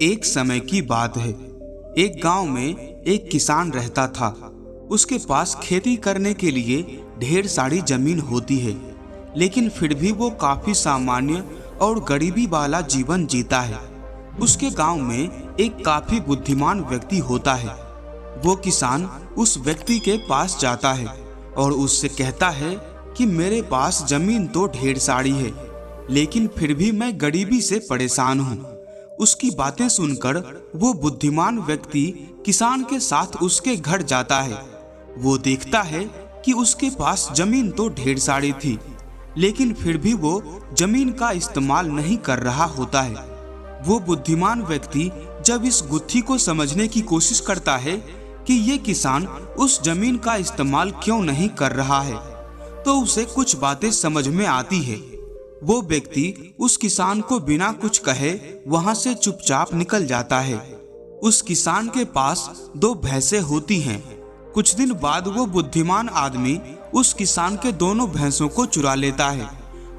एक समय की बात है। एक गांव में एक किसान रहता था। उसके पास खेती करने के लिए ढेर सारी जमीन होती है, लेकिन फिर भी वो काफी सामान्य और गरीबी वाला जीवन जीता है। उसके गांव में एक काफी बुद्धिमान व्यक्ति होता है। वो किसान उस व्यक्ति के पास जाता है और उससे कहता है कि मेरे पास जमीन तो ढेर सारी है, लेकिन फिर भी मैं गरीबी से परेशान हूँ। उसकी बातें सुनकर वो बुद्धिमान व्यक्ति किसान के साथ उसके घर जाता है। वो देखता है कि उसके पास जमीन तो ढेर सारी थी, लेकिन फिर भी वो जमीन का इस्तेमाल नहीं कर रहा होता है। वो बुद्धिमान व्यक्ति जब इस गुत्थी को समझने की कोशिश करता है कि ये किसान उस जमीन का इस्तेमाल क्यों नहीं कर रहा है, तो उसे कुछ बातें समझ में आती है। वो व्यक्ति उस किसान को बिना कुछ कहे वहां से चुपचाप निकल जाता है। उस किसान के पास 2 भैंसें होती हैं। कुछ दिन बाद वो बुद्धिमान आदमी उस किसान के दोनों भैंसों को चुरा लेता है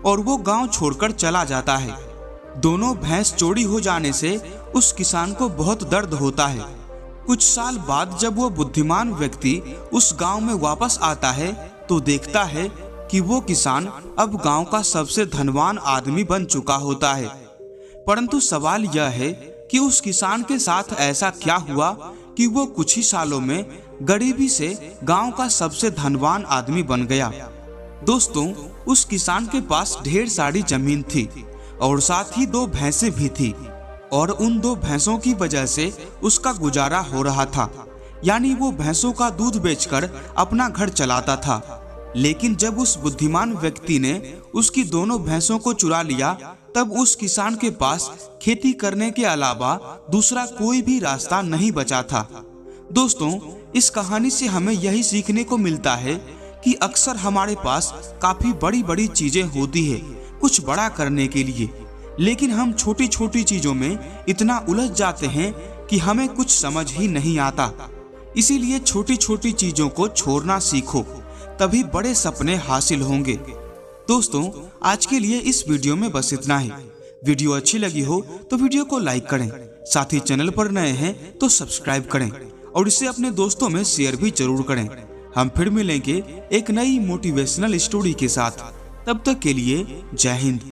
और वो गांव छोड़कर चला जाता है। दोनों भैंस चोरी हो जाने से उस किसान को बहुत दर्द होता है। कुछ साल बाद जब वो बुद्धिमान व्यक्ति उस गांव में वापस आता है तो देखता है कि वो किसान अब गांव का सबसे धनवान आदमी बन चुका होता है। परंतु सवाल यह है कि उस किसान के साथ ऐसा क्या हुआ कि वो कुछ ही सालों में गरीबी से गांव का सबसे धनवान आदमी बन गया। दोस्तों, उस किसान के पास ढेर सारी जमीन थी और साथ ही 2 भैंसें भी थी, और उन 2 भैंसों की वजह से उसका गुजारा हो रहा था। यानी वो भैंसों का दूध बेचकर अपना घर चलाता था। लेकिन जब उस बुद्धिमान व्यक्ति ने उसकी दोनों भैंसों को चुरा लिया, तब उस किसान के पास खेती करने के अलावा दूसरा कोई भी रास्ता नहीं बचा था। दोस्तों, इस कहानी से हमें यही सीखने को मिलता है कि अक्सर हमारे पास काफी बड़ी बड़ी चीजें होती है कुछ बड़ा करने के लिए, लेकिन हम छोटी छोटी चीजों में इतना उलझ जाते हैं कि हमें कुछ समझ ही नहीं आता। इसीलिए छोटी छोटी चीजों को छोड़ना सीखो, तभी बड़े सपने हासिल होंगे। दोस्तों, आज के लिए इस वीडियो में बस इतना ही। वीडियो अच्छी लगी हो तो वीडियो को लाइक करें, साथ ही चैनल पर नए हैं तो सब्सक्राइब करें और इसे अपने दोस्तों में शेयर भी जरूर करें। हम फिर मिलेंगे एक नई मोटिवेशनल स्टोरी के साथ। तब तक के लिए जय हिंद।